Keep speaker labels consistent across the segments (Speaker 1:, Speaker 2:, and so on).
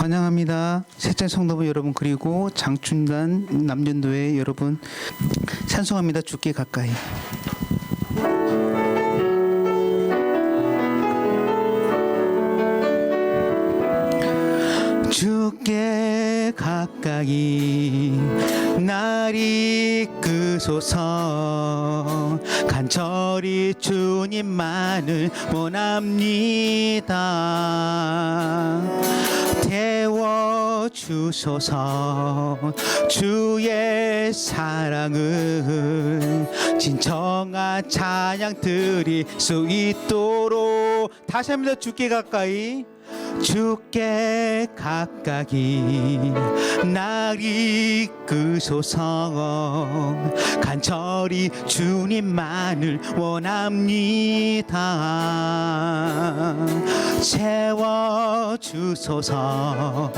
Speaker 1: 환영합니다. 셋째 성도부 여러분 그리고 장춘단 남전도회 여러분 찬송합니다. 주께 가까이. 주께 가까이 날 이끄소서. 간절히 주님만을 원합니다. 태워주소서. 주의 사랑을 진정한 찬양 드릴 수 있도록. 다시 합니다. 주께 가까이. 주께 가까이 날 이끄소서. 간절히 주님만을 원합니다. 채워주소서.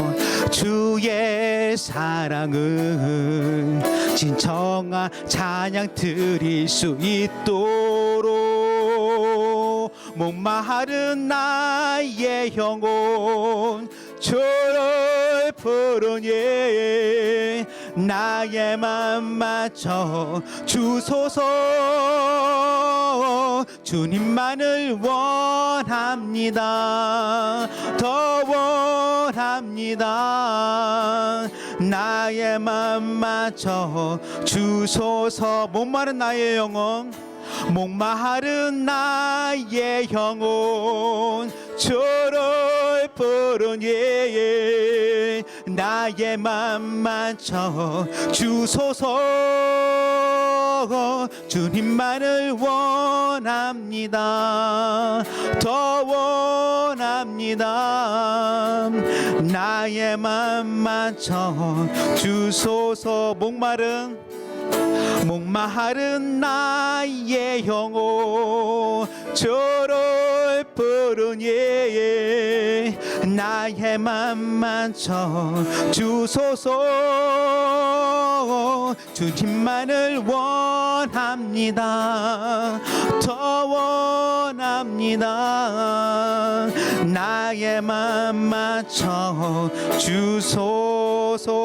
Speaker 1: 주의 사랑을 진정한 찬양 드릴 수 있도록. 목마른 나의 영혼 저를 부르니 나의 맘 맞춰 주소서. 주님만을 원합니다. 더 원합니다. 나의 맘 맞춰 주소서. 목마른 나의 영혼 목마른 나의 영혼 주를 부르니 나의 맘 맞춰 주소서. 주님만을 원합니다. 더 원합니다. 나의 맘 맞춰 주소서. 목마른 나의 영혼 주를 부르니 나의 맘 맞춰 주소서. 주님만을 원합니다. 더 원합니다. 나의 맘 맞춰 주소서.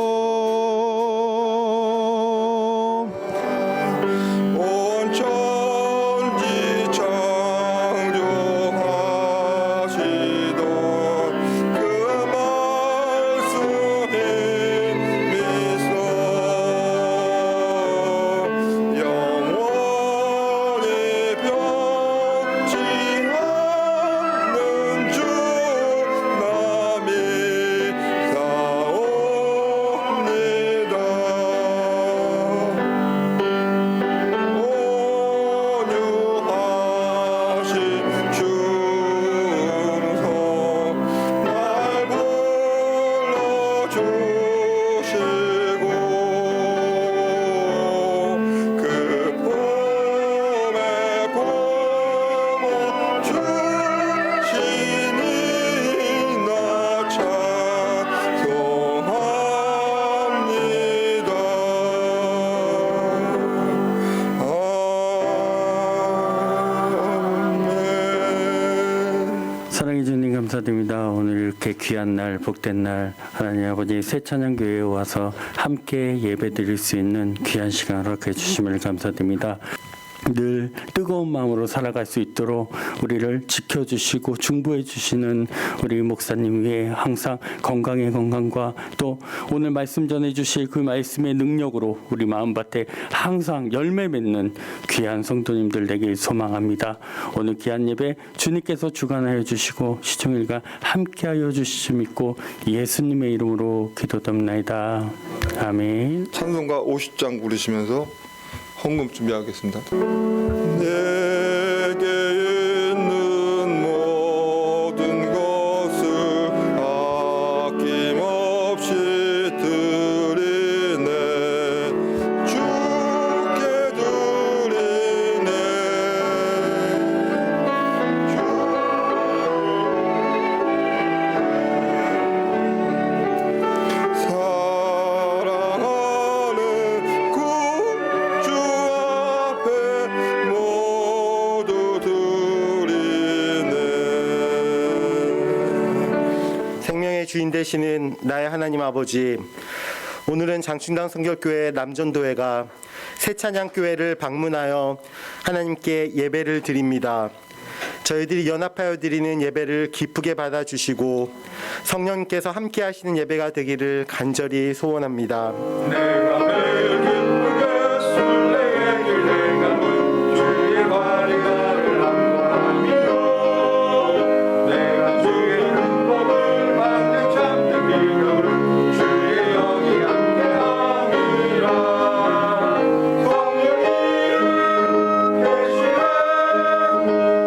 Speaker 2: 사랑해 주님 감사드립니다. 오늘 이렇게 귀한 날, 복된 날 하나님 아버지 새찬양교회에 와서 함께 예배드릴 수 있는 귀한 시간 허락해 주심을 감사드립니다. 늘 뜨거운 마음으로 살아갈 수 있도록 우리를 지켜주시고 중보해 주시는 우리 목사님 위에 항상 건강의 건강과 또 오늘 말씀 전해주실 그 말씀의 능력으로 우리 마음밭에 항상 열매 맺는 귀한 성도님들 되길 소망합니다. 오늘 귀한 예배 주님께서 주관하여 주시고 시종일관 함께하여 주시심 믿고 예수님의 이름으로 기도드립니다. 아멘.
Speaker 3: 찬송가 50장 부르시면서 헌금 준비하겠습니다. 내게 있는 모든 것을 아낌없이 드리네. 주께 드리네. 사랑하는 구주 앞에
Speaker 4: 주인 되시는 나의 하나님 아버지, 오늘은 장춘당 성결교회 남전도회가 새찬양교회를 방문하여 하나님께 예배를 드립니다. 저희들이 연합하여 드리는 예배를 기쁘게 받아주시고 성령님께서 함께 하시는 예배가 되기를 간절히 소원합니다.
Speaker 3: 내가 매일 기쁘게 순례의 길 행함은 주의 관리가를 함께하며 내가 주의 율법을 받는 참된 비결은 주의 영이 함께함이라. 성령이 계시네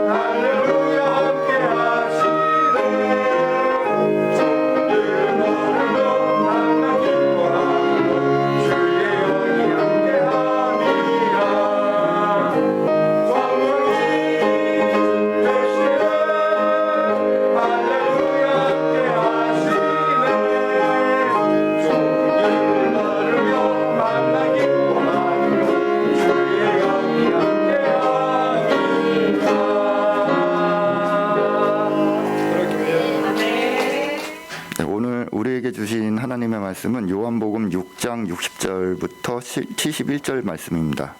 Speaker 3: 할렐루야 함께하시네. 종기를 걸으며 만나 기뻐하며 주의 영이 함께함이라. 성령이 계시네 할렐루야 함께하시네. 종기를 걸으며 만나 기뻐하며 주의 영이 함께함이라.
Speaker 5: 네, 오늘 우리에게 주신 하나님의 말씀은 요한복음 6장 60절부터 71절 말씀입니다.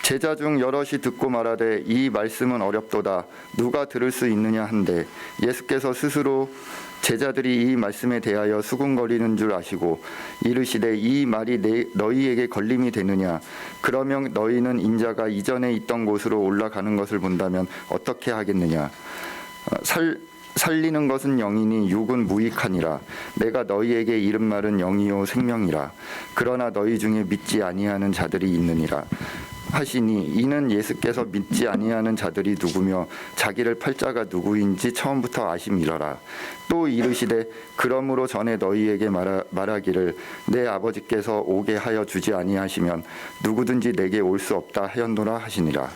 Speaker 5: 제자 중 여럿이 듣고 말하되 이 말씀은 어렵도다 누가 들을 수 있느냐 한데 예수께서 스스로 제자들이 이 말씀에 대하여 수군거리는 줄 아시고 이르시되 이 말이 너희에게 걸림이 되느냐 그러면 너희는 인자가 이전에 있던 곳으로 올라가는 것을 본다면 어떻게 하겠느냐. 살리는 것은 영이니 육은 무익하니라. 내가 너희에게 이른 말은 영이요 생명이라. 그러나 너희 중에 믿지 아니하는 자들이 있느니라 하시니 이는 예수께서 믿지 아니하는 자들이 누구며 자기를 팔 자가 누구인지 처음부터 아심이러라. 또 이르시되 그러므로 전에 너희에게 말하기를 내 아버지께서 오게 하여 주지 아니하시면 누구든지 내게 올 수 없다 하였노라 하시니라.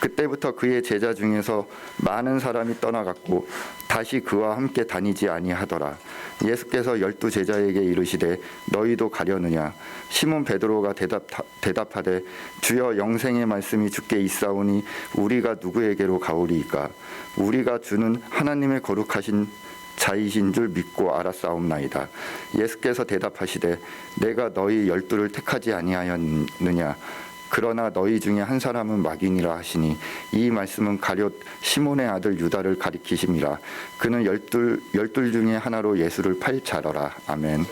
Speaker 5: 그때부터 그의 제자 중에서 많은 사람이 떠나갔고 다시 그와 함께 다니지 아니하더라. 예수께서 12 제자에게 이르시되 너희도 가려느냐. 시몬 베드로가 대답하되 주여 영생의 말씀이 주께 있사오니 우리가 누구에게로 가오리이까. 우리가 주는 하나님의 거룩하신 자이신 줄 믿고 알았사옵나이다. 예수께서 대답하시되 내가 너희 12를 택하지 아니하였느냐. 그러나 너희 중에 한 사람은 마귀니라 하시니 이 말씀은 가룟 시몬의 아들 유다를 가리키심이라. 그는 12 중에 하나로 예수를 팔 자더라. 아멘.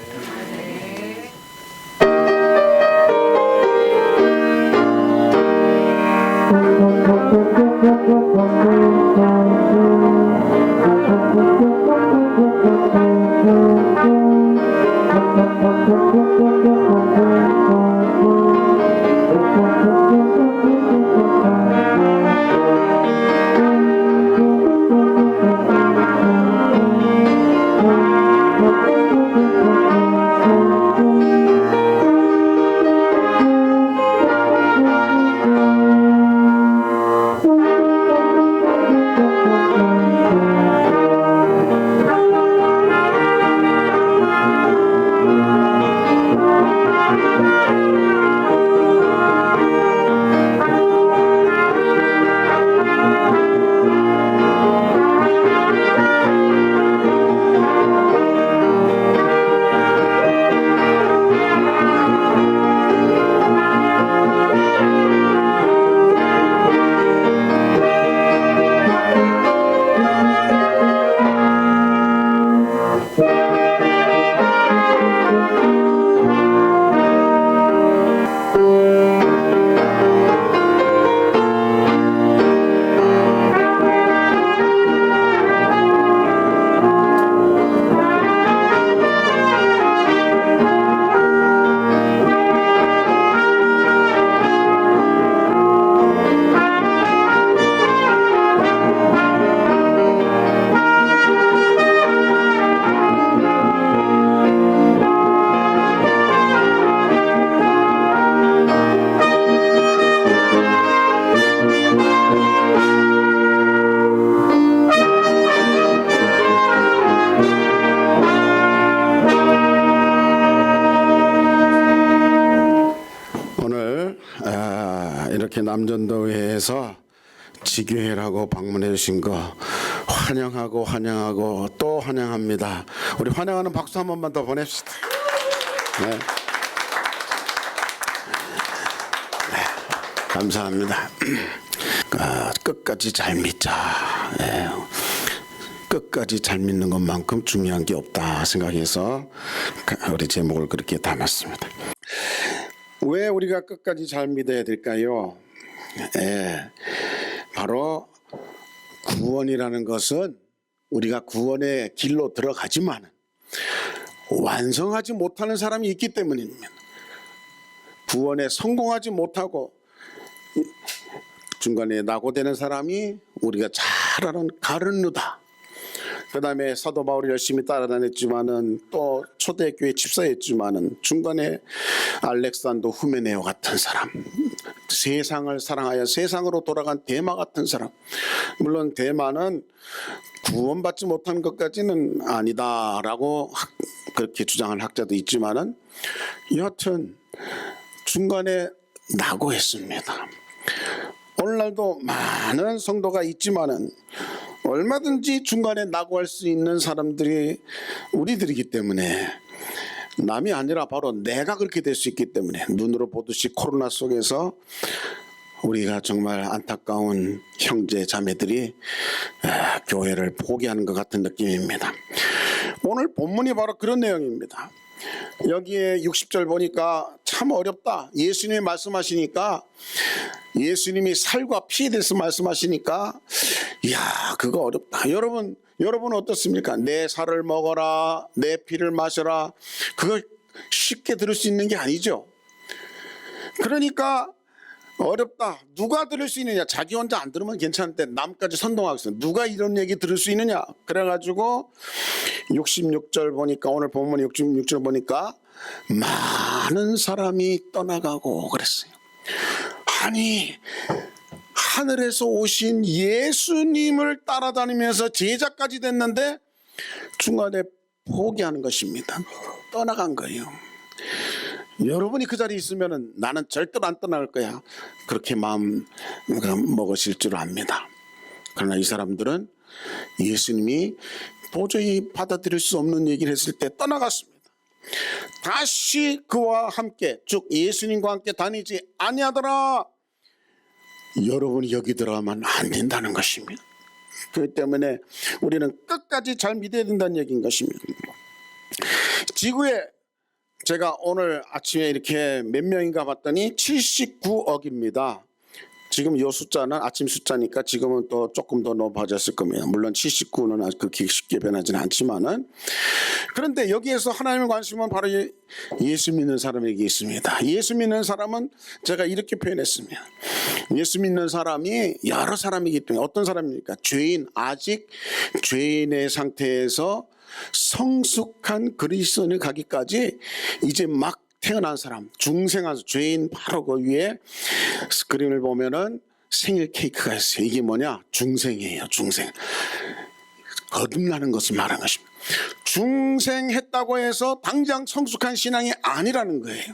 Speaker 6: 이렇게 남전도회에서 지교회라고 방문해 주신 거 환영하고 또 환영합니다. 우리 환영하는 박수 한 번만 더 보냅시다. 네. 네, 감사합니다. 끝까지 잘 믿자. 네. 끝까지 잘 믿는 것만큼 중요한 게 없다 생각해서 우리 제목을 그렇게 담았습니다. 왜 우리가 끝까지 잘 믿어야 될까요? 바로 구원이라는 것은 우리가 구원의 길로 들어가지만 완성하지 못하는 사람이 있기 때문입니다. 구원에 성공하지 못하고 중간에 낙오되는 사람이 우리가 잘 아는 가룟유다. 그 다음에 사도 바울이 열심히 따라다녔지만은 또 초대교회 집사였지만은 중간에 알렉산더 후메네오 같은 사람, 세상을 사랑하여 세상으로 돌아간 데마 같은 사람. 물론 데마는 구원받지 못한 것까지는 아니다라고 그렇게 주장하는 학자도 있지만은 여하튼 중간에 낙오했습니다. 오늘날도 많은 성도가 있지만은 얼마든지 중간에 낙오할 수 있는 사람들이 우리들이기 때문에 남이 아니라 바로 내가 그렇게 될 수 있기 때문에 눈으로 보듯이 코로나 속에서 우리가 정말 안타까운 형제 자매들이 교회를 포기하는 것 같은 느낌입니다. 오늘 본문이 바로 그런 내용입니다. 여기에 60절 보니까 참 어렵다. 예수님이 말씀하시니까 예수님이 살과 피에 대해서 말씀하시니까 이야 그거 어렵다. 여러분 어떻습니까? 내 살을 먹어라 내 피를 마셔라 그걸 쉽게 들을 수 있는 게 아니죠. 그러니까 어렵다. 누가 들을 수 있느냐. 자기 혼자 안 들으면 괜찮은데 남까지 선동하고 있어요. 누가 이런 얘기 들을 수 있느냐. 그래가지고 66절 보니까 오늘 본문 66절 보니까 많은 사람이 떠나가고 그랬어요. 아니 하늘에서 오신 예수님을 따라다니면서 제자까지 됐는데 중간에 포기하는 것입니다. 떠나간 거예요. 여러분이 그 자리에 있으면 나는 절대로 안 떠날 거야. 그렇게 마음 먹으실 줄 압니다. 그러나 이 사람들은 예수님이 도저히 받아들일 수 없는 얘기를 했을 때 떠나갔습니다. 다시 그와 함께 즉 예수님과 함께 다니지 아니하더라. 여러분이 여기 들어가면 안 된다는 것입니다. 그렇기 때문에 우리는 끝까지 잘 믿어야 된다는 얘기인 것입니다. 지구에 제가 오늘 아침에 이렇게 몇 명인가 봤더니 79억입니다. 지금 이 숫자는 아침 숫자니까 지금은 또 조금 더 높아졌을 겁니다. 물론 79는 그렇게 쉽게 변하지는 않지만은 그런데 여기에서 하나님의 관심은 바로 예수 믿는 사람에게 있습니다. 예수 믿는 사람은 제가 이렇게 표현했습니다. 예수 믿는 사람이 여러 사람이기 때문에 어떤 사람입니까? 죄인, 아직 죄인의 상태에서 성숙한 그리스도인에 가기까지 이제 막 태어난 사람, 중생한 죄인 바로 그 위에 스크린을 보면은 생일 케이크가 있어요. 이게 뭐냐? 중생이에요. 중생. 거듭나는 것을 말한 것입니다. 중생했다고 해서 당장 성숙한 신앙이 아니라는 거예요.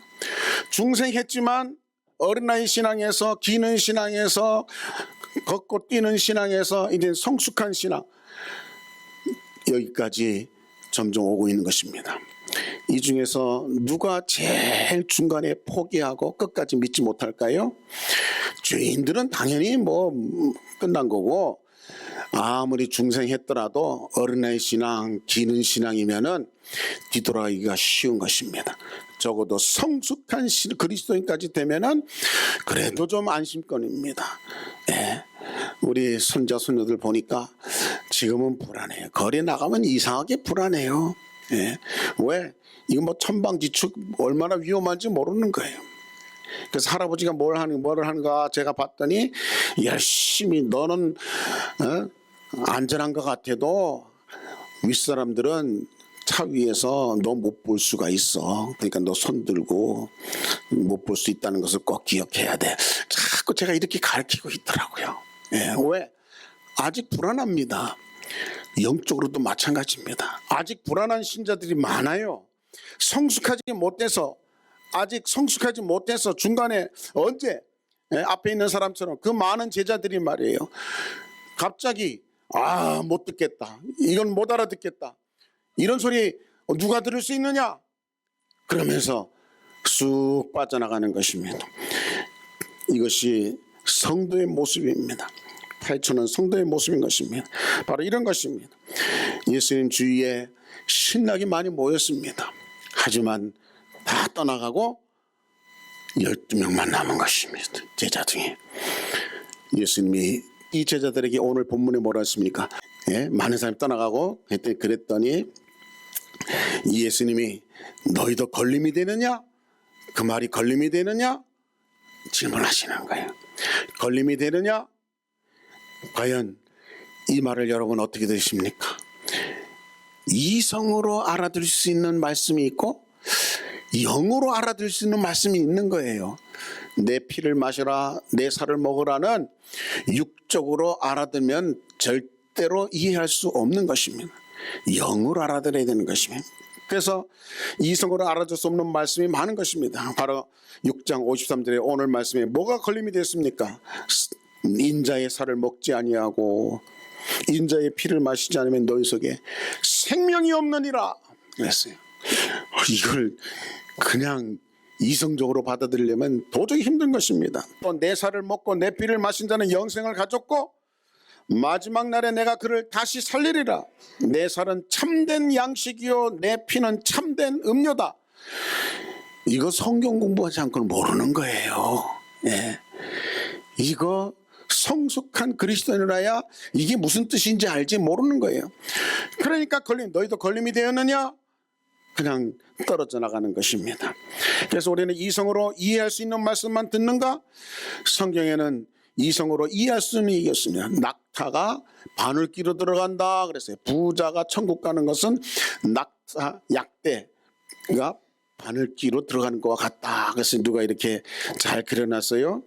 Speaker 6: 중생했지만 어린아이 신앙에서 기는 신앙에서 걷고 뛰는 신앙에서 이제 성숙한 신앙 여기까지 점점 오고 있는 것입니다. 이 중에서 누가 제일 중간에 포기하고 끝까지 믿지 못할까요? 죄인들은 당연히 뭐 끝난 거고 아무리 중생했더라도 어린아이 신앙, 기는 신앙이면은 뒤돌아가기가 쉬운 것입니다. 적어도 성숙한 그리스도인까지 되면은 그래도 좀 안심권입니다. 예. 우리 손자 손녀들 보니까 지금은 불안해요. 거리 나가면 이상하게 불안해요. 예. 왜? 이거 뭐 천방지축 얼마나 위험한지 모르는 거예요. 그래서 할아버지가 뭐를 하는가 제가 봤더니 열심히 너는 안전한 것 같아도 윗사람들은 차 위에서 너 못 볼 수가 있어. 그러니까 너 손 들고 못 볼 수 있다는 것을 꼭 기억해야 돼. 자꾸 제가 이렇게 가르치고 있더라고요. 예. 왜? 아직 불안합니다. 영적으로도 마찬가지입니다. 아직 불안한 신자들이 많아요. 아직 성숙하지 못해서 중간에 언제 앞에 있는 사람처럼 그 많은 제자들이 말이에요. 갑자기 못 듣겠다. 이건 못 알아듣겠다. 이런 소리 누가 들을 수 있느냐? 그러면서 쑥 빠져나가는 것입니다. 이것이 성도의 모습입니다. 파헤쳐는 성도의 모습인 것입니다. 바로 이런 것입니다. 예수님 주위에 신나게 많이 모였습니다. 하지만 다 떠나가고 12명만 남은 것입니다. 제자 중에. 예수님이 이 제자들에게 오늘 본문에 뭐라 했습니까? 많은 사람이 떠나가고 그랬더니 예수님이 너희도 걸림이 되느냐? 그 말이 걸림이 되느냐? 질문하시는 거예요. 걸림이 되느냐? 과연 이 말을 여러분 어떻게 들으십니까? 이성으로 알아들을 수 있는 말씀이 있고 영으로 알아들을 수 있는 말씀이 있는 거예요. 내 피를 마셔라, 내 살을 먹으라는 육적으로 알아들면 절대로 이해할 수 없는 것입니다. 영으로 알아들어야 되는 것입니다. 그래서 이성으로 알아들 수 없는 말씀이 많은 것입니다. 바로 6장 53절에 오늘 말씀에 뭐가 걸림이 됐습니까? 인자의 살을 먹지 아니하고 인자의 피를 마시지 않으면 너희 속에 생명이 없느니라 그랬어요. 이걸 그냥 이성적으로 받아들이려면 도저히 힘든 것입니다. 또 내 살을 먹고 내 피를 마신 자는 영생을 가졌고 마지막 날에 내가 그를 다시 살리리라. 내 살은 참된 양식이요 내 피는 참된 음료다. 이거 성경 공부하지 않고는 모르는 거예요. 이거 성숙한 그리스도인이라야 이게 무슨 뜻인지 알지 모르는 거예요. 그러니까 너희도 걸림이 되었느냐? 그냥 떨어져 나가는 것입니다. 그래서 우리는 이성으로 이해할 수 있는 말씀만 듣는가? 성경에는 이성으로 이해할 수는 이겼습니다. 낙타가 바늘귀로 들어간다 그랬어요. 부자가 천국 가는 것은 낙타 약대가 바늘귀로 들어가는 것과 같다. 그래서 누가 이렇게 잘 그려놨어요.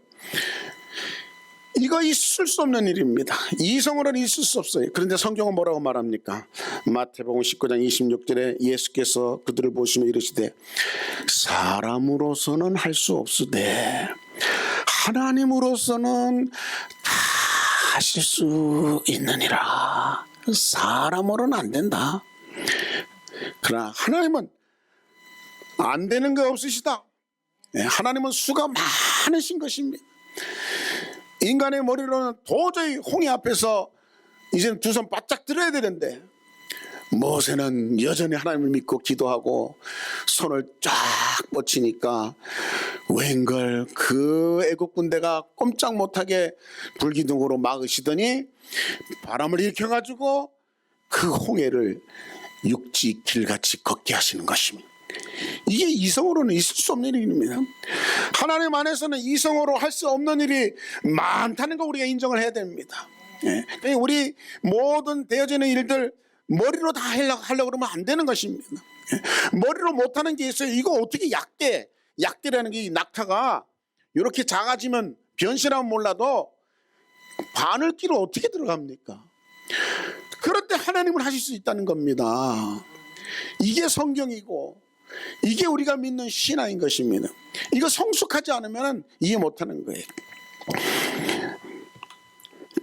Speaker 6: 이거 있을 수 없는 일입니다. 이성으로는 있을 수 없어요. 그런데 성경은 뭐라고 말합니까? 마태복음 19장 26절에 예수께서 그들을 보시며 이르시되 사람으로서는 할 수 없으되 하나님으로서는 다 하실 수 있느니라. 사람으로는 안 된다. 그러나 하나님은 안 되는 거 없으시다. 하나님은 수가 많으신 것입니다. 인간의 머리로는 도저히 홍해 앞에서 이제는 두 손 바짝 들어야 되는데 모세는 여전히 하나님을 믿고 기도하고 손을 쫙 뻗치니까 웬걸 그 애국 군대가 꼼짝 못하게 불기둥으로 막으시더니 바람을 일으켜가지고 그 홍해를 육지 길같이 걷게 하시는 것입니다. 이게 이성으로는 있을 수 없는 일입니다. 하나님 안에서는 이성으로 할 수 없는 일이 많다는 거 우리가 인정을 해야 됩니다. 우리 모든 되어지는 일들 머리로 다 하려고 그러면 안 되는 것입니다. 머리로 못하는 게 있어요. 이거 어떻게 약대라는 게 낙타가 이렇게 작아지면 변신하면 몰라도 바늘귀로 어떻게 들어갑니까? 그럴 때 하나님은 하실 수 있다는 겁니다. 이게 성경이고 이게 우리가 믿는 신앙인 것입니다. 이거 성숙하지 않으면 이해 못하는 거예요.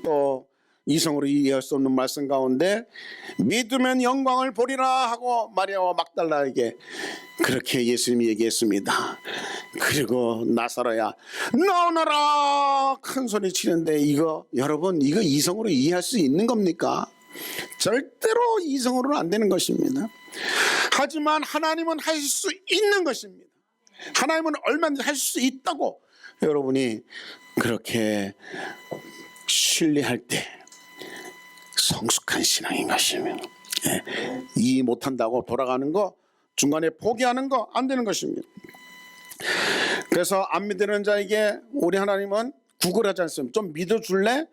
Speaker 6: 또 이성으로 이해할 수 없는 말씀 가운데 믿으면 영광을 보리라 하고 마리아와 막달라에게 그렇게 예수님이 얘기했습니다. 그리고 나사로야 나오너라 큰 소리 치는데 이거 여러분 이거 이성으로 이해할 수 있는 겁니까? 절대로 이성으로는 안 되는 것입니다. 하지만 하나님은 하실 수 있는 것입니다. 하나님은 얼마든지 할 수 있다고 여러분이 그렇게 신뢰할 때 성숙한 신앙인 것입니다. 이해 못한다고 돌아가는 거 중간에 포기하는 거 안 되는 것입니다. 그래서 안 믿는 자에게 우리 하나님은 구걸하지 않습니다. 좀 믿어줄래?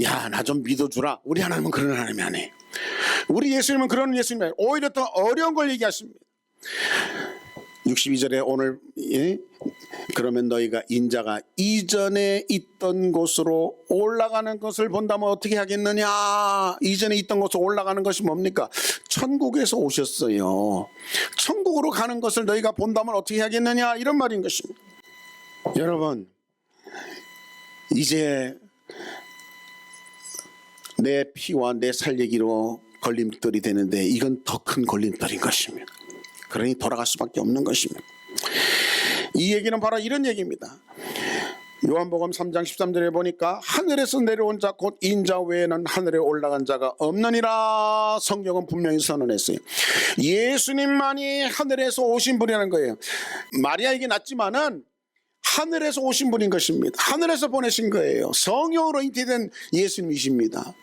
Speaker 6: 야, 나 좀 믿어주라. 우리 하나님은 그런 하나님이 아니에요. 우리 예수님은 그런 예수님이 아니에요. 오히려 더 어려운 걸 얘기하십니다. 62절에 오늘 그러면 너희가 인자가 이전에 있던 곳으로 올라가는 것을 본다면 어떻게 하겠느냐. 이전에 있던 곳으로 올라가는 것이 뭡니까? 천국에서 오셨어요. 천국으로 가는 것을 너희가 본다면 어떻게 하겠느냐 이런 말인 것입니다. 여러분 이제 내 피와 내 살얘기로 걸림돌이 되는데 이건 더 큰 걸림돌인 것입니다. 그러니 돌아갈 수밖에 없는 것입니다. 이 얘기는 바로 이런 얘기입니다. 요한복음 3장 13절에 보니까 하늘에서 내려온 자 곧 인자 외에는 하늘에 올라간 자가 없느니라. 성경은 분명히 선언했어요. 예수님만이 하늘에서 오신 분이라는 거예요. 마리아에게 낳지만은 하늘에서 오신 분인 것입니다. 하늘에서 보내신 거예요. 성령으로 잉태된 예수님이십니다.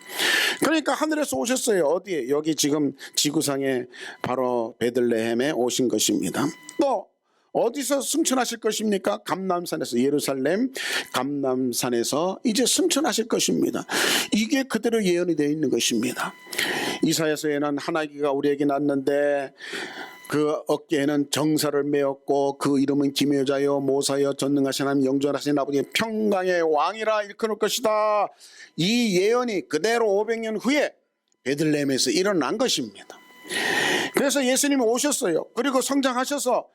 Speaker 6: 그러니까 하늘에서 오셨어요. 어디에? 여기 지금 지구상에 바로 베들레헴에 오신 것입니다. 또 어디서 승천하실 것입니까? 감람산에서, 예루살렘 감람산에서 이제 승천하실 것입니다. 이게 그대로 예언이 되어 있는 것입니다. 이사야서에는 하나기가 우리에게 낳는데 그 어깨에는 정사를 메었고 그 이름은 기묘자여 모사여 전능하신 하나님 영존하신 아버지 평강의 왕이라 일컬을 것이다. 이 예언이 그대로 500년 후에 베들레헴에서 일어난 것입니다. 그래서 예수님이 오셨어요. 그리고 성장하셔서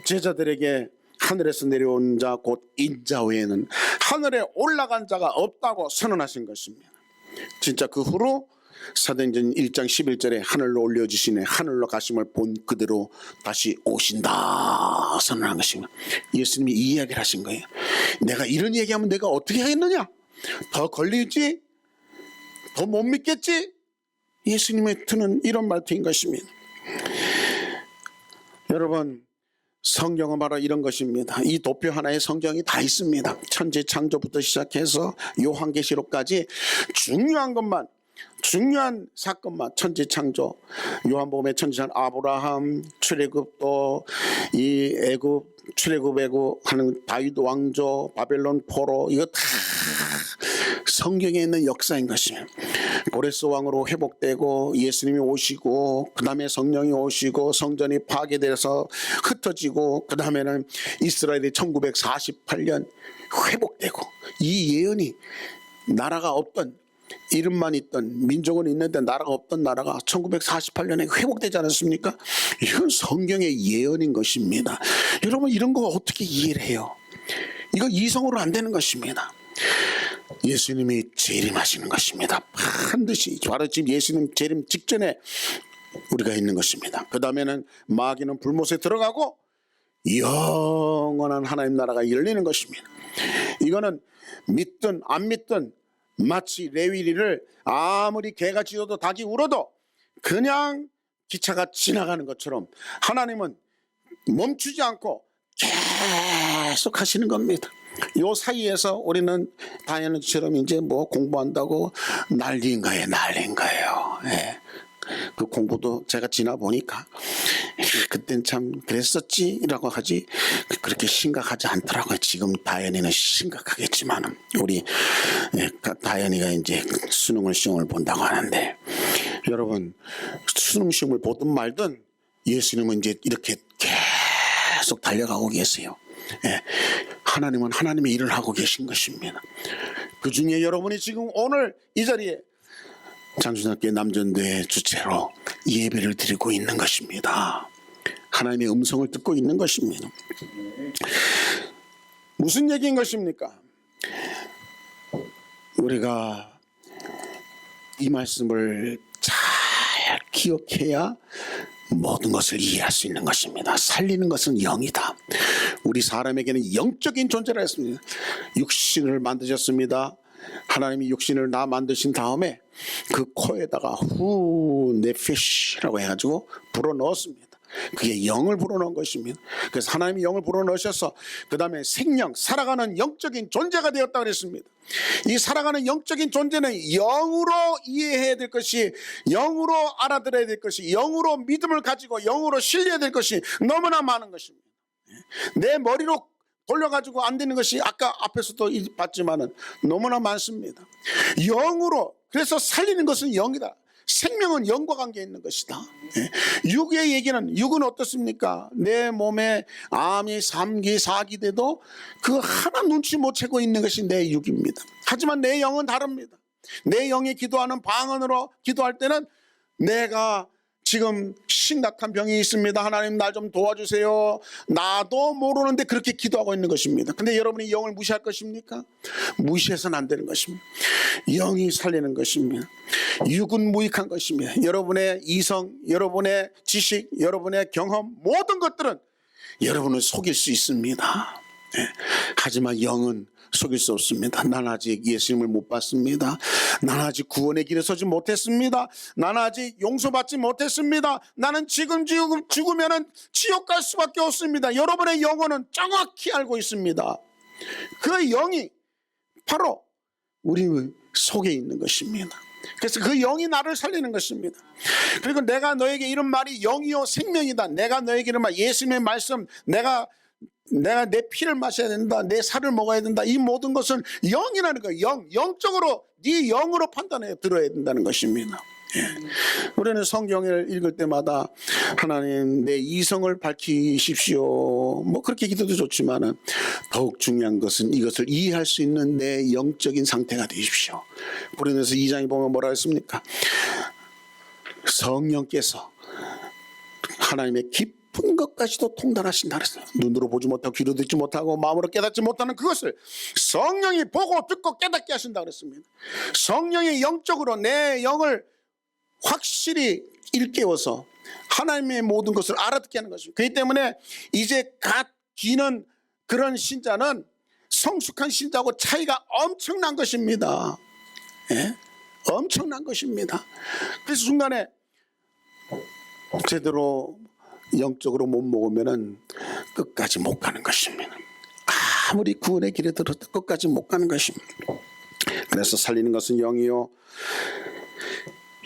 Speaker 6: 제자들에게 하늘에서 내려온 자 곧 인자 외에는 하늘에 올라간 자가 없다고 선언하신 것입니다. 진짜 그 후로 사도행전 1장 11절에 하늘로 올려주시네 하늘로 가심을 본 그대로 다시 오신다 선언한 것입니다. 예수님이 이 이야기를 하신 거예요. 내가 이런 얘기하면 내가 어떻게 하겠느냐? 더 걸리지? 더 못 믿겠지? 예수님의 트는 이런 말투인 것입니다. 여러분, 성경은 바로 이런 것입니다. 이 도표 하나에 성경이 다 있습니다. 천지 창조부터 시작해서 요한계시록까지 중요한 것만, 중요한 사건만, 천지 창조, 요한복음의 천지창 아브라함 출애굽, 또 이 애굽 출애굽 하는 다윗 왕조, 바벨론 포로, 이거 다 성경에 있는 역사인 것이에요. 고레스 왕으로 회복되고 예수님이 오시고 그 다음에 성령이 오시고 성전이 파괴돼서 흩어지고 그 다음에는 이스라엘이 1948년 회복되고 이 예언이 나라가 없던 이름만 있던 민족은 있는데 나라가 없던 나라가 1948년에 회복되지 않았습니까? 이건 성경의 예언인 것입니다. 여러분 이런 거 어떻게 이해를 해요? 이거 이성으로 안 되는 것입니다. 예수님이 재림하시는 것입니다. 반드시 바로 지금 예수님 재림 직전에 우리가 있는 것입니다. 그 다음에는 마귀는 불못에 들어가고 영원한 하나님 나라가 열리는 것입니다. 이거는 믿든 안 믿든 마치 레위리를 아무리 개가 짖어도 닭이 울어도 그냥 기차가 지나가는 것처럼 하나님은 멈추지 않고 계속 하시는 겁니다. 요 사이에서 우리는 다현이처럼 이제 뭐 공부한다고 난리인 거예요. 예. 그 공부도 제가 지나 보니까 그땐 참 그랬었지라고 하지 그렇게 심각하지 않더라고요. 지금 다현이는 심각하겠지만 우리 다현이가 이제 수능을 시험을 본다고 하는데 여러분 수능 시험을 보든 말든 예수님은 이제 이렇게 계속 달려가고 계세요. 예. 하나님은 하나님의 일을 하고 계신 것입니다. 그 중에 여러분이 지금 오늘 이 자리에 장춘학교 남전도회 주체로 예배를 드리고 있는 것입니다. 하나님의 음성을 듣고 있는 것입니다. 무슨 얘기인 것입니까? 우리가 이 말씀을 잘 기억해야 모든 것을 이해할 수 있는 것입니다. 살리는 것은 영이다. 우리 사람에게는 영적인 존재라 했습니다. 육신을 만드셨습니다. 하나님이 육신을 나 만드신 다음에 그 코에다가 네피시라고 해가지고 불어넣었습니다. 그게 영을 불어넣은 것입니다. 그래서 하나님이 영을 불어넣으셔서 그 다음에 생명, 살아가는 영적인 존재가 되었다고 그랬습니다. 이 살아가는 영적인 존재는 영으로 이해해야 될 것이, 영으로 알아들어야 될 것이, 영으로 믿음을 가지고 영으로 신뢰해야 될 것이 너무나 많은 것입니다. 내 머리로 돌려가지고 안 되는 것이 아까 앞에서도 봤지만은 너무나 많습니다. 영으로, 그래서 살리는 것은 영이다. 생명은 영과 관계 있는 것이다. 육의 얘기는, 육은 어떻습니까? 내 몸에 암이 3기, 4기 돼도 그 하나 눈치 못 채고 있는 것이 내 육입니다. 하지만 내 영은 다릅니다. 내 영이 기도하는 방언으로 기도할 때는 내가 지금 심각한 병이 있습니다. 하나님 날 좀 도와주세요. 나도 모르는데 그렇게 기도하고 있는 것입니다. 근데 여러분이 영을 무시할 것입니까? 무시해서는 안 되는 것입니다. 영이 살리는 것입니다. 육은 무익한 것입니다. 여러분의 이성, 여러분의 지식, 여러분의 경험 모든 것들은 여러분을 속일 수 있습니다. 네. 하지만 영은 속일 수 없습니다. 난 아직 예수님을 못 봤습니다. 난 아직 구원의 길에 서지 못했습니다. 난 아직 용서받지 못했습니다. 나는 지금 죽으면 지옥 갈 수밖에 없습니다. 여러분의 영혼은 정확히 알고 있습니다. 그 영이 바로 우리 속에 있는 것입니다. 그래서 그 영이 나를 살리는 것입니다. 그리고 내가 너에게 이런 말이 영이요 생명이다. 내가 너에게 이런 말, 예수님의 말씀, 내가 내 피를 마셔야 된다, 내 살을 먹어야 된다, 이 모든 것은 영이라는 거예요. 영적으로 네 영으로 판단해 들어야 된다는 것입니다. 예. 우리는 성경을 읽을 때마다 하나님 내 이성을 밝히십시오, 뭐 그렇게 기도도 좋지만은 더욱 중요한 것은 이것을 이해할 수 있는 내 영적인 상태가 되십시오. 고린도서 2장에 보면 뭐라 했습니까? 성령께서 하나님의 깊은 것까지도 통달하신다 그랬어요. 눈으로 보지 못하고 귀로 듣지 못하고 마음으로 깨닫지 못하는 그것을 성령이 보고 듣고 깨닫게 하신다 그랬습니다. 성령이 영적으로 내 영을 확실히 일깨워서 하나님의 모든 것을 알아듣게 하는 것입니다. 그렇기 때문에 이제 갓 기는 그런 신자는 성숙한 신자하고 차이가 엄청난 것입니다. 예? 엄청난 것입니다. 그래서 중간에 제대로 영적으로 못 먹으면은 끝까지 못 가는 것입니다. 아무리 구원의 길에 들어도 끝까지 못 가는 것입니다. 그래서 살리는 것은 영이요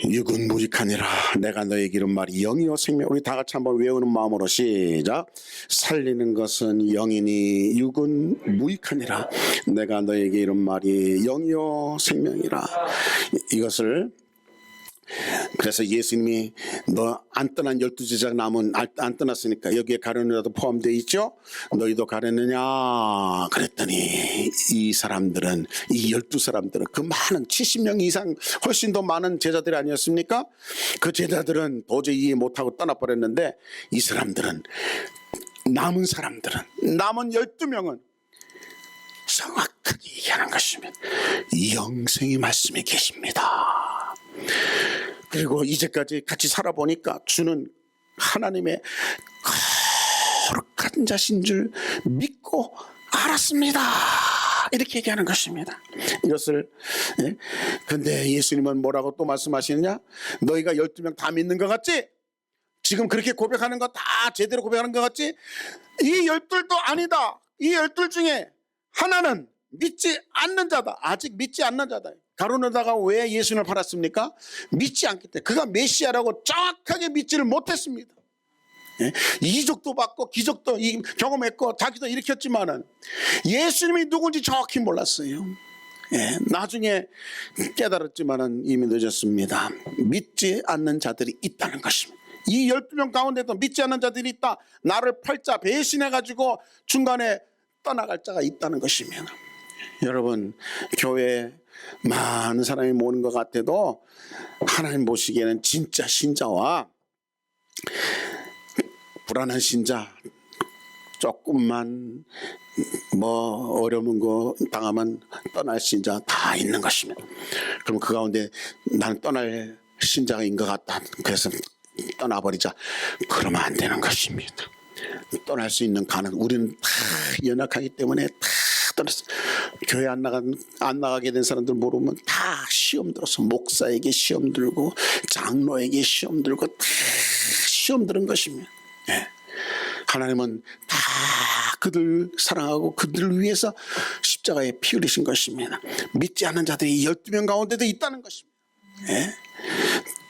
Speaker 6: 육은 무익하니라. 내가 너에게 이런 말이 영이요 생명. 우리 다 같이 한번 외우는 마음으로 시작. 살리는 것은 영이니 육은 무익하니라. 내가 너에게 이런 말이 영이요 생명이라. 이것을 그래서 예수님이 너 안 떠난 12제자 남은 안 떠났으니까 여기에 가룟유다도 포함되어 있죠. 너희도 가려느냐 그랬더니 이 사람들은 이 12사람들은 그 많은 70명 이상 훨씬 더 많은 제자들이 아니었습니까? 그 제자들은 도저히 이해 못하고 떠나버렸는데 이 사람들은 남은 12명은 정확하게 얘기하는 것입니다. 영생의 말씀이 계십니다. 그리고 이제까지 같이 살아보니까 주는 하나님의 거룩한 자신 줄 믿고 알았습니다. 이렇게 얘기하는 것입니다. 이것을 근데 예수님은 뭐라고 또 말씀하시느냐? 너희가 12명 다 믿는 것 같지? 지금 그렇게 고백하는 거 다 제대로 고백하는 것 같지? 이 12도 아니다. 이 12 중에 하나는 믿지 않는 자다. 아직 믿지 않는 자다. 가룟유다가 왜 예수님을 팔았습니까? 믿지 않기 때문에. 그가 메시아라고 정확하게 믿지를 못했습니다. 이적도 받고 기적도 경험했고 자기도 일으켰지만은 예수님이 누군지 정확히 몰랐어요. 나중에 깨달았지만은 이미 늦었습니다. 믿지 않는 자들이 있다는 것입니다. 이 12명 가운데도 믿지 않는 자들이 있다. 나를 팔자 배신해가지고 중간에 떠나갈 자가 있다는 것입니다. 여러분, 교회에 많은 사람이 모는 것 같아도 하나님 보시기에는 진짜 신자와 불안한 신자, 조금만 뭐 어려운 거 당하면 떠날 신자 다 있는 것입니다. 그럼 그 가운데 나는 떠날 신자인 것 같다. 그래서 떠나버리자. 그러면 안 되는 것입니다. 떠날 수 있는 우리는 다 연약하기 때문에 다 떠났어. 교회 안 나가게 된 사람들 모르면 다 시험 들어서 목사에게 시험 들고 장로에게 시험 들고 다 시험 들은 것입니다. 하나님은 다 그들 사랑하고 그들을 위해서 십자가에 피 흘리신 것입니다. 믿지 않는 자들이 12명 가운데도 있다는 것입니다.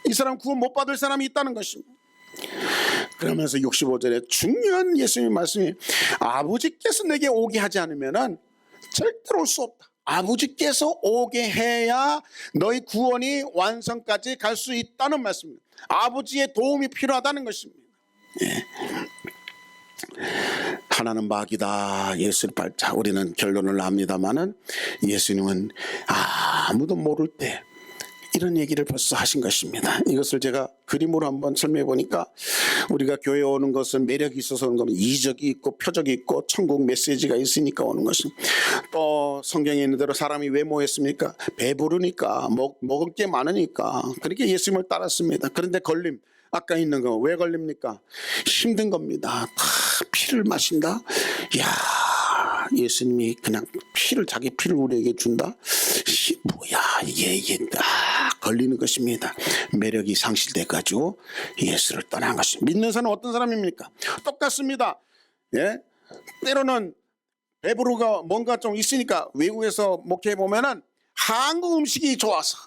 Speaker 6: 이 사람 구원 못 받을 사람이 있다는 것입니다. 그러면서 65절에 중요한 예수님의 말씀이 아버지께서 내게 오게 하지 않으면 절대로 올 수 없다. 아버지께서 오게 해야 너희 구원이 완성까지 갈 수 있다는 말씀입니다. 아버지의 도움이 필요하다는 것입니다. 하나는 마귀다. 예수를 밟자. 우리는 결론을 합니다마는 예수님은 아무도 모를 때 이런 얘기를 벌써 하신 것입니다. 이것을 제가 그림으로 한번 설명해 보니까 우리가 교회에 오는 것은 매력이 있어서 오는 겁니다. 이적이 있고 표적이 있고 천국 메시지가 있으니까 오는 것입니다. 또 성경에 있는 대로 사람이 왜 모였습니까? 배부르니까 먹을 게 많으니까 그렇게 예수님을 따랐습니다. 그런데 걸림 아까 있는 거 왜 걸립니까? 힘든 겁니다. 다 피를 마신다? 이야, 예수님이 그냥 자기 피를 우리에게 준다? 뭐야, 이게 걸리는 것입니다. 매력이 상실돼가지고 예수를 떠난 것입니다. 믿는 사람은 어떤 사람입니까? 똑같습니다. 예? 때로는 배부르가 뭔가 좀 있으니까 외국에서 목회해 보면은 한국 음식이 좋아서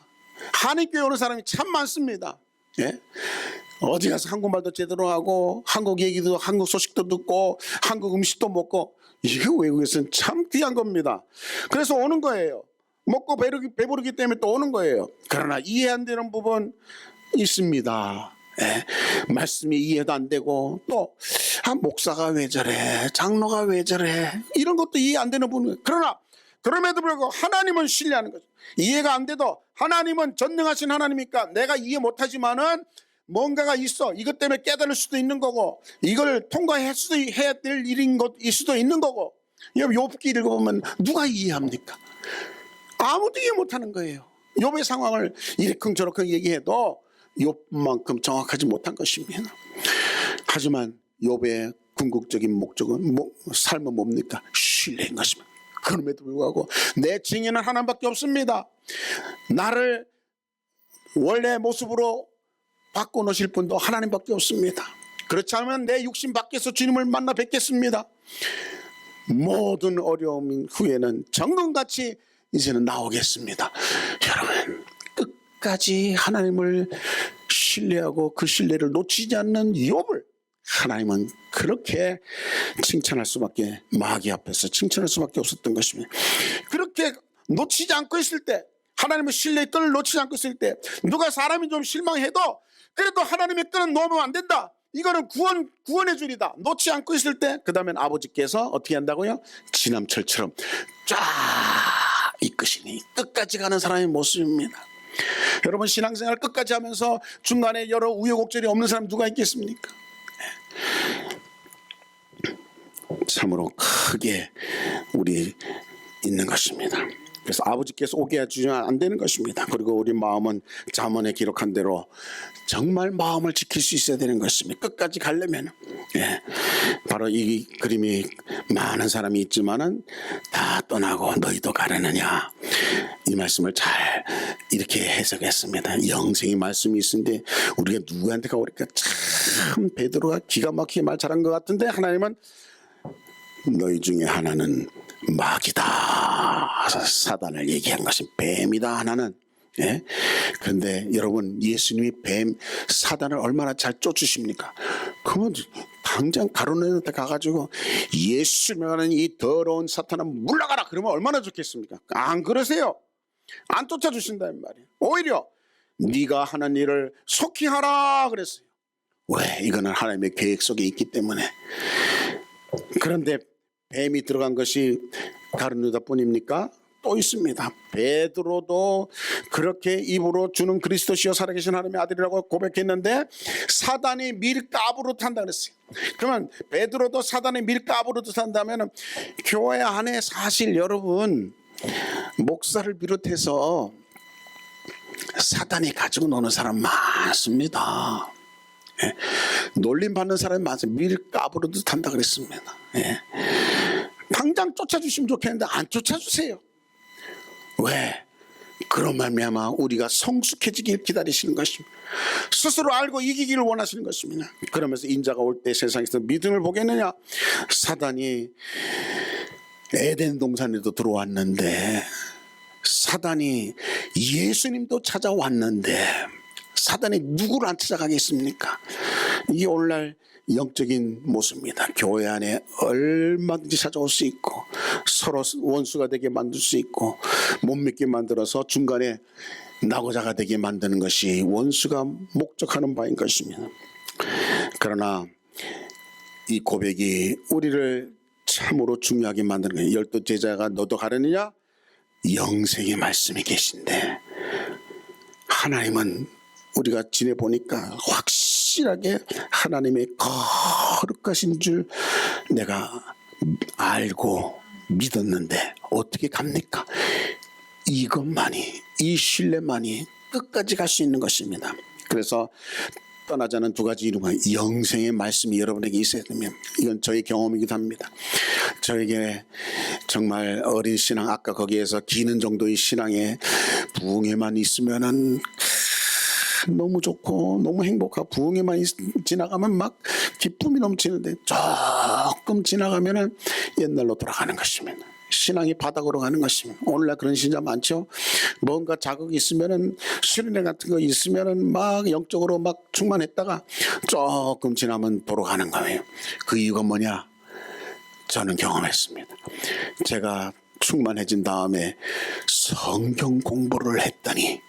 Speaker 6: 한인교회 오는 사람이 참 많습니다. 예? 어디 가서 한국말도 제대로 하고 한국 얘기도 한국 소식도 듣고 한국 음식도 먹고 이게 외국에서는 참 귀한 겁니다. 그래서 오는 거예요. 먹고 배부르기 때문에 또 오는 거예요. 그러나 이해 안 되는 부분 있습니다. 예, 말씀이 이해도 안 되고 또 목사가 왜 저래, 장로가 왜 저래, 이런 것도 이해 안 되는 부분. 그러나 그럼에도 불구하고 하나님은 신뢰하는 거죠. 이해가 안 돼도 하나님은 전능하신 하나님이니까 내가 이해 못하지만은 뭔가가 있어. 이것 때문에 깨달을 수도 있는 거고 이걸 통과해야 될 일인 것일 수도 있는 거고. 욥기 읽어보면 누가 이해합니까? 아무도 이해 못하는 거예요. 욥의 상황을 이렇쿵저렇쿵 얘기해도 욥만큼 정확하지 못한 것입니다. 하지만 욥의 궁극적인 목적은 삶은 뭡니까? 신뢰인 것입니다. 그럼에도 불구하고 내 증인은 하나님밖에 없습니다. 나를 원래 모습으로 바꿔놓으실 분도 하나님밖에 없습니다. 그렇지 않으면 내 육신 밖에서 주님을 만나 뵙겠습니다. 모든 어려움 후에는 정금같이 이제는 나오겠습니다. 여러분, 끝까지 하나님을 신뢰하고 그 신뢰를 놓치지 않는 욥을 하나님은 그렇게 칭찬할 수밖에, 마귀 앞에서 칭찬할 수밖에 없었던 것입니다. 그렇게 놓치지 않고 있을 때, 하나님의 신뢰의 끈을 놓치지 않고 있을 때, 누가 사람이 좀 실망해도 그래도 하나님의 끈은 놓으면 안 된다. 이거는 구원의 줄이다. 놓지 않고 있을 때, 그 다음엔 아버지께서 어떻게 한다고요? 지남철처럼 쫙 이끄시니 끝까지 가는 사람의 모습입니다. 여러분, 신앙생활 끝까지 하면서 중간에 여러 우여곡절이 없는 사람 누가 있겠습니까? 참으로 크게 우리 있는 것입니다. 그래서 아버지께서 오게 해주면 안 되는 것입니다. 그리고 우리 마음은 잠언에 기록한 대로 정말 마음을 지킬 수 있어야 되는 것입니다. 끝까지 가려면. 예. 바로 이 그림이 많은 사람이 있지만은 다 떠나고 너희도 가려느냐. 이 말씀을 잘 이렇게 해석했습니다. 영생의 말씀이 있는데 우리가 누구한테 가오니까 참 베드로가 기가 막히게 말 잘한 것 같은데 하나님은 너희 중에 하나는 마귀다. 사단을 얘기한 것이 뱀이다. 하나는. 예? 그런데 여러분, 예수님이 사단을 얼마나 잘 쫓으십니까? 그러면 당장 가로내는 데 가가지고 예수님이라는 이 더러운 사탄아 물러가라. 그러면 얼마나 좋겠습니까? 안 그러세요. 안 쫓아주신다는 말이에요. 오히려 네가 하는 일을 속히 하라 그랬어요. 왜? 이거는 하나님의 계획 속에 있기 때문에. 그런데 뱀이 들어간 것이 다른 유다뿐입니까? 또 있습니다. 베드로도 그렇게 입으로 주는 그리스도시여 살아계신 하나님의 아들이라고 고백했는데 사단이 밀가부로 탄다 그랬어요. 그러면 베드로도 사단이 밀가부로 탄다면 교회 안에 사실 여러분 목사를 비롯해서 사단이 가지고 노는 사람 많습니다. 예. 놀림 받는 사람이 많습니다. 밀가부로도 탄다 그랬습니다. 예. 당장 쫓아주시면 좋겠는데 안 쫓아주세요. 왜? 그런 말미암아 우리가 성숙해지길 기다리시는 것입니다. 스스로 알고 이기기를 원하시는 것입니다. 그러면서 인자가 올 때 세상에서 믿음을 보겠느냐? 사단이 에덴 동산에도 들어왔는데 사단이 예수님도 찾아왔는데 사단이 누구를 안 찾아가겠습니까? 이게 오늘날 영적인 모습입니다. 교회 안에 얼마든지 찾아올 수 있고 서로 원수가 되게 만들 수 있고 못 믿게 만들어서 중간에 낙오자가 되게 만드는 것이 원수가 목적하는 바인 것입니다. 그러나 이 고백이 우리를 참으로 중요하게 만드는 거예요. 12 제자가 너도 가려느냐? 영생의 말씀이 계신데 하나님은 우리가 지내보니까 확실하게 하나님의 거룩하신 줄 내가 알고 믿었는데 어떻게 갑니까? 이것만이, 이 신뢰만이 끝까지 갈 수 있는 것입니다. 그래서 떠나자는 두 가지 이름은 영생의 말씀이 여러분에게 있어야 되면, 이건 저의 경험이기도 합니다. 저에게 정말 어린 신앙, 아까 거기에서 기는 정도의 신앙에 부흥에만 있으면은 너무 좋고 너무 행복하고, 부흥에만 지나가면 막 기쁨이 넘치는데 조금 지나가면은 옛날로 돌아가는 것입니다. 신앙이 바닥으로 가는 것입니다. 오늘날 그런 신자 많죠. 뭔가 자극이 있으면은, 수련회 같은 거 있으면은 막 영적으로 막 충만했다가 조금 지나면 돌아가는 거예요. 그 이유가 뭐냐? 저는 경험했습니다. 제가 충만해진 다음에 성경 공부를 했더니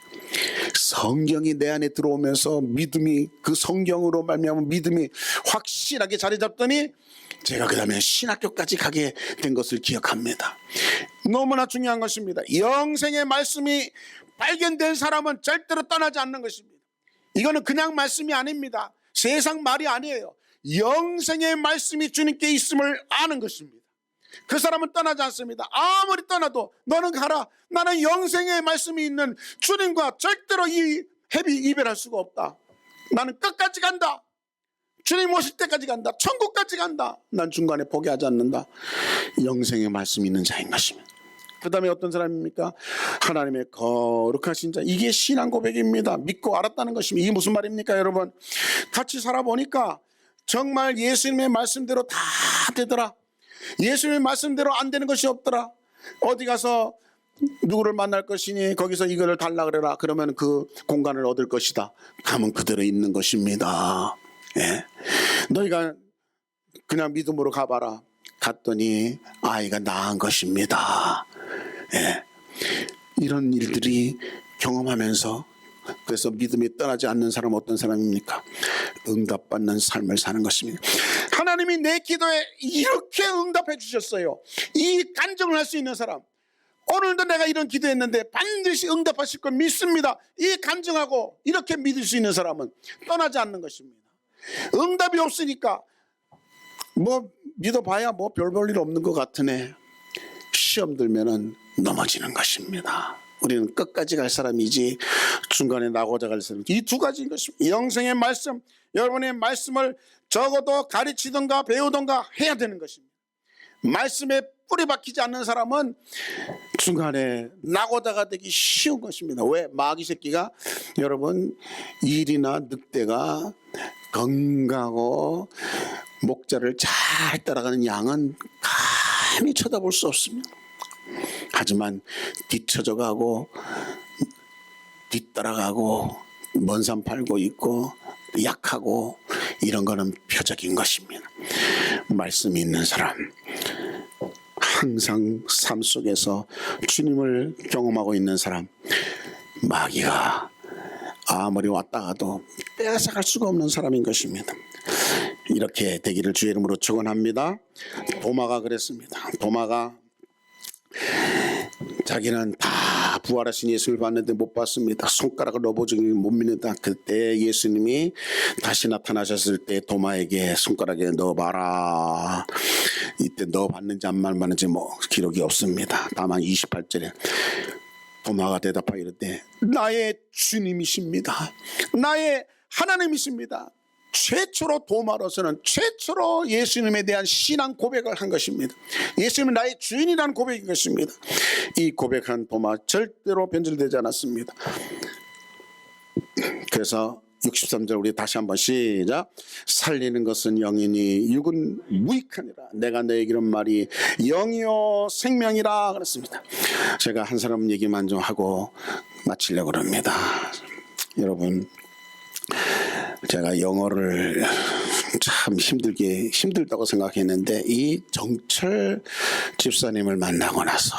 Speaker 6: 성경이 내 안에 들어오면서 믿음이, 그 성경으로 말미암은 믿음이 확실하게 자리 잡더니 제가 그 다음에 신학교까지 가게 된 것을 기억합니다. 너무나 중요한 것입니다. 영생의 말씀이 발견된 사람은 절대로 떠나지 않는 것입니다. 이거는 그냥 말씀이 아닙니다. 세상 말이 아니에요. 영생의 말씀이 주님께 있음을 아는 것입니다. 그 사람은 떠나지 않습니다. 아무리 떠나도 너는 가라. 나는 영생의 말씀이 있는 주님과 절대로 이별할 수가 없다. 나는 끝까지 간다. 주님 오실 때까지 간다. 천국까지 간다. 난 중간에 포기하지 않는다. 영생의 말씀이 있는 자인 것입니다. 그 다음에 어떤 사람입니까? 하나님의 거룩하신 자. 이게 신앙 고백입니다. 믿고 알았다는 것입니다. 이게 무슨 말입니까, 여러분? 같이 살아보니까 정말 예수님의 말씀대로 다 되더라. 예수님의 말씀대로 안 되는 것이 없더라. 어디 가서 누구를 만날 것이니 거기서 이거를 달라 그래라. 그러면 그 공간을 얻을 것이다. 가면 그대로 있는 것입니다. 예. 너희가 그냥 믿음으로 가봐라. 갔더니 아이가 낳은 것입니다. 예. 이런 일들이 경험하면서, 그래서 믿음이 떠나지 않는 사람은 어떤 사람입니까? 응답받는 삶을 사는 것입니다. 하나님이 내 기도에 이렇게 응답해 주셨어요. 이 간증을 할 수 있는 사람, 오늘도 내가 이런 기도했는데 반드시 응답하실 걸 믿습니다. 이 간증하고 이렇게 믿을 수 있는 사람은 떠나지 않는 것입니다. 응답이 없으니까 뭐 믿어봐야 뭐 별 볼 일 없는 것 같으네. 시험 들면은 넘어지는 것입니다. 우리는 끝까지 갈 사람이지 중간에 나고자 갈 사람. 이 두 가지인 것입니다. 영생의 말씀, 여러분의 말씀을 적어도 가르치던가 배우던가 해야 되는 것입니다. 말씀에 뿌리 박히지 않는 사람은 중간에 낙오다가 되기 쉬운 것입니다. 왜? 마귀 새끼가, 여러분, 일이나 늑대가 건강하고 목자를 잘 따라가는 양은 감히 쳐다볼 수 없습니다. 하지만 뒤쳐져가고 뒤따라가고 먼 산 팔고 있고 약하고 이런 거는 표적인 것입니다. 말씀이 있는 사람, 항상 삶 속에서 주님을 경험하고 있는 사람, 마귀가 아무리 왔다 가도 빼앗아갈 수가 없는 사람인 것입니다. 이렇게 되기를 주의 이름으로 축원합니다. 도마가 그랬습니다. 도마가 자기는 다 부활하신 예수를 봤는데 못 봤습니다. 손가락을 넣어보지 못 믿는다. 그때 예수님이 다시 나타나셨을 때 도마에게 손가락에 넣어봐라. 이때 넣어봤는지 안 말봤는지 뭐 기록이 없습니다. 다만 28절에 도마가 대답하여 이르되 나의 주님이십니다. 나의 하나님이십니다. 최초로 도마로서는 최초로 예수님에 대한 신앙 고백을 한 것입니다. 예수님은 나의 주인이라는 고백인 것입니다. 이 고백한 도마 절대로 변질되지 않았습니다. 그래서 63절 우리 다시 한번 시작. 살리는 것은 영이니 육은 무익하니라. 내가 너에게 이런 말이 영이요 생명이라 그랬습니다. 제가 한 사람 얘기만 좀 하고 마치려고 합니다. 여러분, 제가 영어를 참 힘들다고 생각했는데 이 정철 집사님을 만나고 나서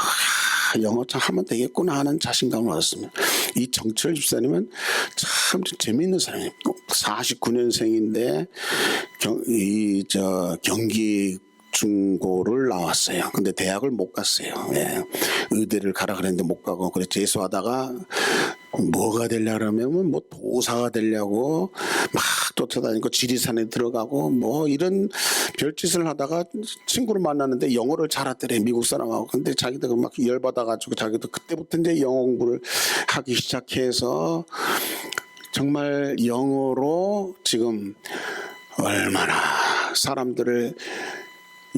Speaker 6: 영어 참 하면 되겠구나 하는 자신감을 얻었습니다. 이 정철 집사님은 참 재미있는 사람이에요. 49년생인데 경기 중고를 나왔어요. 근데 대학을 못 갔어요. 예. 의대를 가라 그랬는데 못 가고 그래 재수하다가 뭐가 되려 그러면 뭐 도사가 되려고 막 쫓아다니고 지리산에 들어가고 뭐 이런 별짓을 하다가 친구를 만났는데 영어를 잘하더래, 미국 사람하고. 근데 자기도 막 열받아가지고 자기도 그때부터 이제 영어 공부를 하기 시작해서 정말 영어로 지금 얼마나 사람들을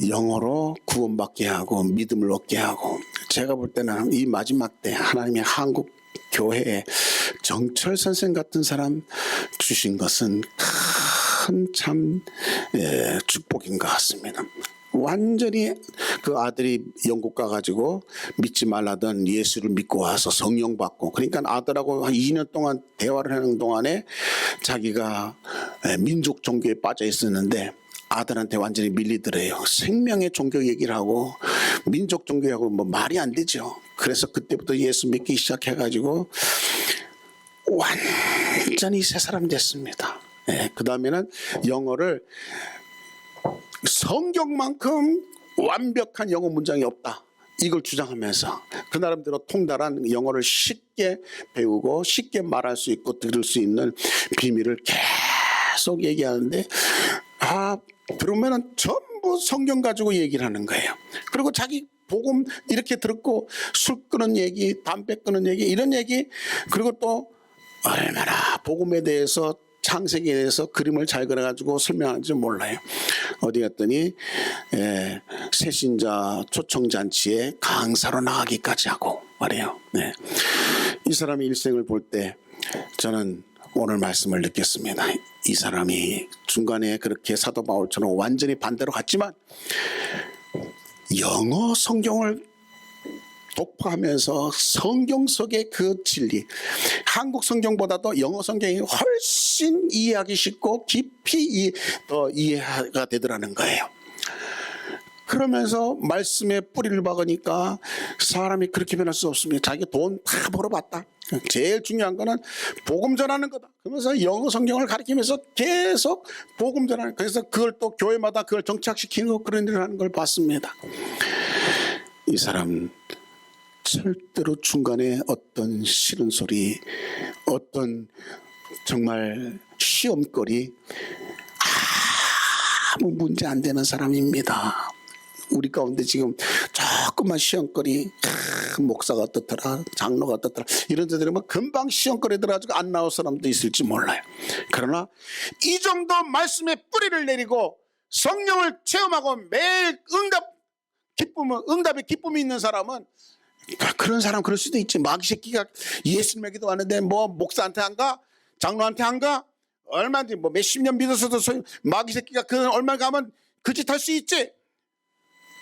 Speaker 6: 영어로 구원받게 하고 믿음을 얻게 하고, 제가 볼 때는 이 마지막 때 하나님의 한국 교회에 정철 선생 같은 사람 주신 것은 큰 참 축복인 것 같습니다. 완전히 그 아들이 영국 가가지고 믿지 말라던 예수를 믿고 와서 성령 받고, 그러니까 아들하고 한 2년 동안 대화를 하는 동안에 자기가 민족 종교에 빠져 있었는데 아들한테 완전히 밀리더래요. 생명의 종교 얘기를 하고 민족 종교하고 뭐 말이 안 되죠. 그래서 그때부터 예수 믿기 시작해가지고 완전히 새 사람 됐습니다. 그 다음에는 영어를 성경만큼 완벽한 영어 문장이 없다, 이걸 주장하면서 그 나름대로 통달한 영어를 쉽게 배우고 쉽게 말할 수 있고 들을 수 있는 비밀을 계속 얘기하는데, 들으면은 전부 성경 가지고 얘기를 하는 거예요. 그리고 자기 복음 이렇게 들었고 술 끊은 얘기, 담배 끊은 얘기, 이런 얘기, 그리고 또 얼마나 복음에 대해서 창세기에 대해서 그림을 잘 그려가지고 설명하는지 몰라요. 어디 갔더니 새신자 초청잔치에 강사로 나가기까지 하고 말이에요. 네. 이 사람의 일생을 볼 때 저는 오늘 말씀을 느꼈습니다. 이 사람이 중간에 그렇게 사도 바울처럼 완전히 반대로 갔지만 영어 성경을 독파하면서 성경 속의 그 진리, 한국 성경보다도 영어 성경이 훨씬 이해하기 쉽고 깊이 더 이해가 되더라는 거예요. 그러면서 말씀에 뿌리를 박으니까 사람이 그렇게 변할 수 없습니다. 자기 돈 다 벌어봤다. 제일 중요한 거는 복음 전하는 거다. 그러면서 영어 성경을 가르치면서 계속 복음 전하는, 그래서 그걸 또 교회마다 그걸 정착시키는 거, 그런 일을 하는 걸 봤습니다. 이 사람 절대로 중간에 어떤 싫은 소리, 어떤 정말 시험거리, 아무 문제 안 되는 사람입니다. 우리 가운데 지금 조금만 시험거리, 목사가 어떻더라, 장로가 어떻더라, 이런 데들은 뭐 금방 시험거리 들어가지고 안 나올 사람도 있을지 몰라요. 그러나 이 정도 말씀에 뿌리를 내리고 성령을 체험하고 매일 응답에 기쁨이 있는 사람은, 그런 사람 그럴 수도 있지. 마귀 새끼가 예수님에게도 왔는데 뭐 목사한테 안 가? 장로한테 안 가? 얼마든지 뭐 몇십 년 믿어서도 마귀 새끼가 그 얼마 가면 그 짓 할 수 있지.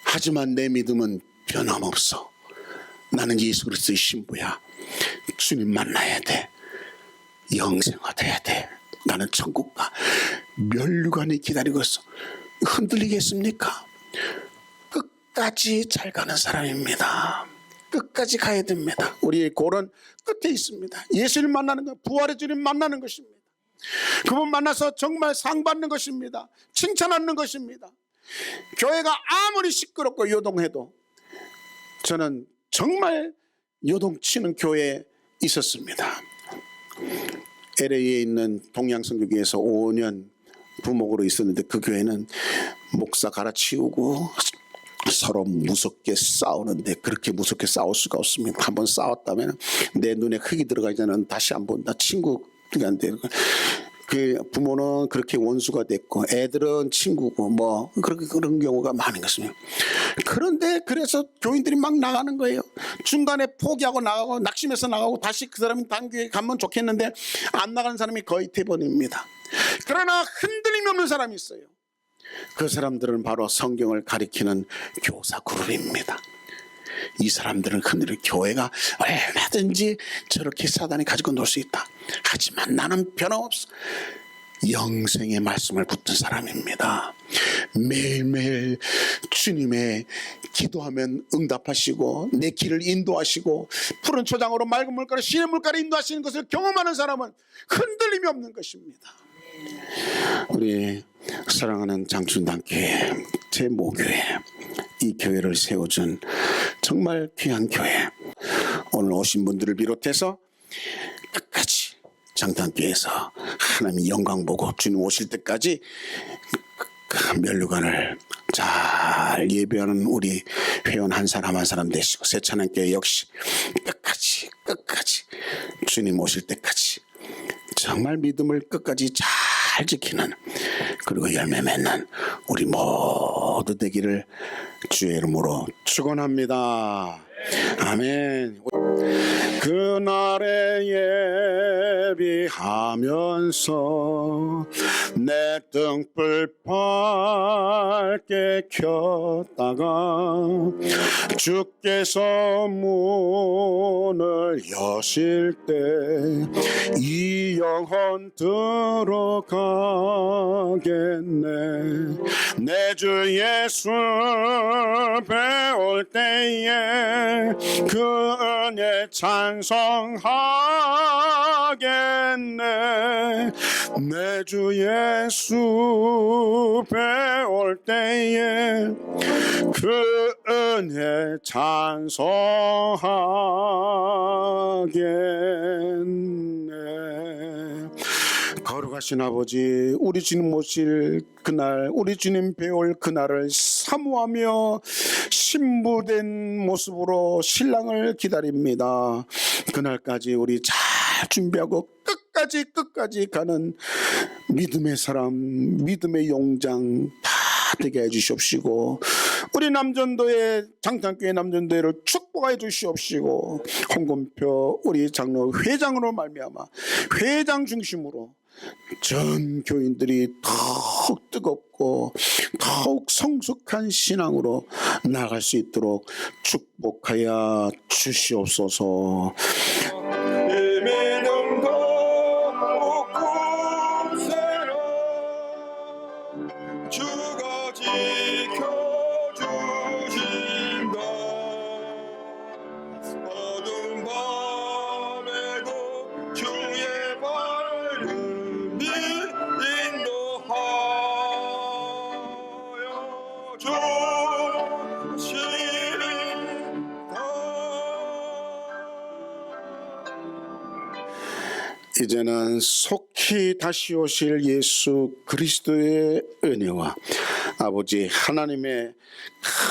Speaker 6: 하지만 내 믿음은 변함없어. 나는 예수 그리스도의 신부야. 주님 만나야 돼. 영생화 돼야 돼. 나는 천국 가. 면류관이 기다리고 있어. 흔들리겠습니까? 끝까지 잘 가는 사람입니다. 끝까지 가야 됩니다. 우리의 골은 끝에 있습니다. 예수를 만나는 것, 부활의 주님 만나는 것입니다. 그분 만나서 정말 상 받는 것입니다. 칭찬하는 것입니다. 교회가 아무리 시끄럽고 요동해도 저는 정말 요동치는 교회에 있었습니다. LA에 있는 동양선교교회에서 5년 부목으로 있었는데, 그 교회는 목사 갈아치우고 서로 무섭게 싸우는데, 그렇게 무섭게 싸울 수가 없습니다. 한번 싸웠다면 내 눈에 흙이 들어가기 전에는 다시 안 본다. 친구가 안 돼요. 그 부모는 그렇게 원수가 됐고 애들은 친구고 뭐 그런 경우가 많은 것입니다. 그런데 그래서 교인들이 막 나가는 거예요. 중간에 포기하고 나가고 낙심해서 나가고 다시 그 사람이 다른 교회 가면 좋겠는데 안 나가는 사람이 거의 대부분입니다. 그러나 흔들림이 없는 사람이 있어요. 그 사람들은 바로 성경을 가리키는 교사 그룹입니다. 이 사람들은 흔들려, 교회가 얼마든지 저렇게 사단이 가지고 놀 수 있다. 하지만 나는 변함없어. 영생의 말씀을 붙든 사람입니다. 매일매일 주님의 기도하면 응답하시고 내 길을 인도하시고 푸른 초장으로 맑은 물가로 시의 물가로 인도하시는 것을 경험하는 사람은 흔들림이 없는 것입니다. 우리 사랑하는 장춘단교회, 제모교회, 이 교회를 세워준 정말 귀한 교회, 오늘 오신 분들을 비롯해서 끝까지 장단교에서 하나님 영광 보고 주님 오실 때까지 그 면류관을 잘 예배하는 우리 회원 한 사람 한 사람 되시고 새찬양교회 역시 끝까지 주님 오실 때까지 정말 믿음을 끝까지 잘 지키는 그리고 열매 맺는 우리 모두 되기를 주의 이름으로 축원합니다. 아멘. 그날에 예비하면서 내 등불 밝게 켰다가 주께서 문을 여실 때 이 영혼 들어가겠네. 내 주 예수 배울 때에 그 은혜 찬송하겠네. 내 주 예수 배울 때에 그 은혜 찬송하겠네. 거룩하신 아버지, 우리 주님 모실 그날, 우리 주님 배울 그날을 사모하며 신부된 모습으로 신랑을 기다립니다. 그날까지 우리 잘 준비하고 끝까지 가는 믿음의 사람, 믿음의 용장 다 되게 해주시옵시고, 우리 남전도의 장탄교회 남전도회를 축복해 주시옵시고, 홍건표 우리 장로 회장으로 말미암아 회장 중심으로 전 교인들이 더욱 뜨겁고 더욱 성숙한 신앙으로 나아갈 수 있도록 축복하여 주시옵소서.
Speaker 3: 이 믿음도 꿈새로 주가 지켜주신다. 어두운 밤에도 주의 밝음이 인도하여 주신다.
Speaker 6: 이제는 속히 다시 오실 예수 그리스도의 은혜와 아버지 하나님의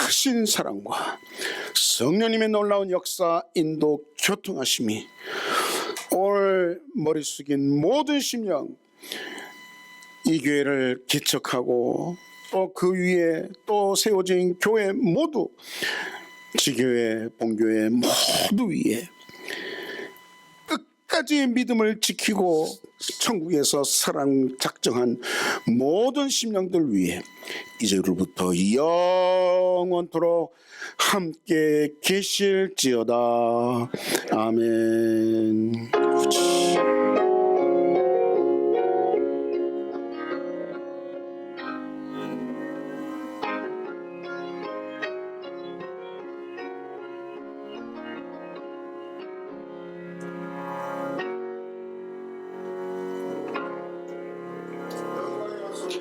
Speaker 6: 크신 사랑과 성령님의 놀라운 역사, 인도, 교통하심이 오늘 머리 숙인 모든 심령, 이 교회를 개척하고 또 그 위에 또 세워진 교회 모두, 지교회, 본교회 모두 위에 끝까지 믿음을 지키고 천국에서 사랑 작정한 모든 심령들 위해 이제로부터 영원토록 함께 계실지어다. 아멘.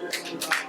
Speaker 3: 감사합니다.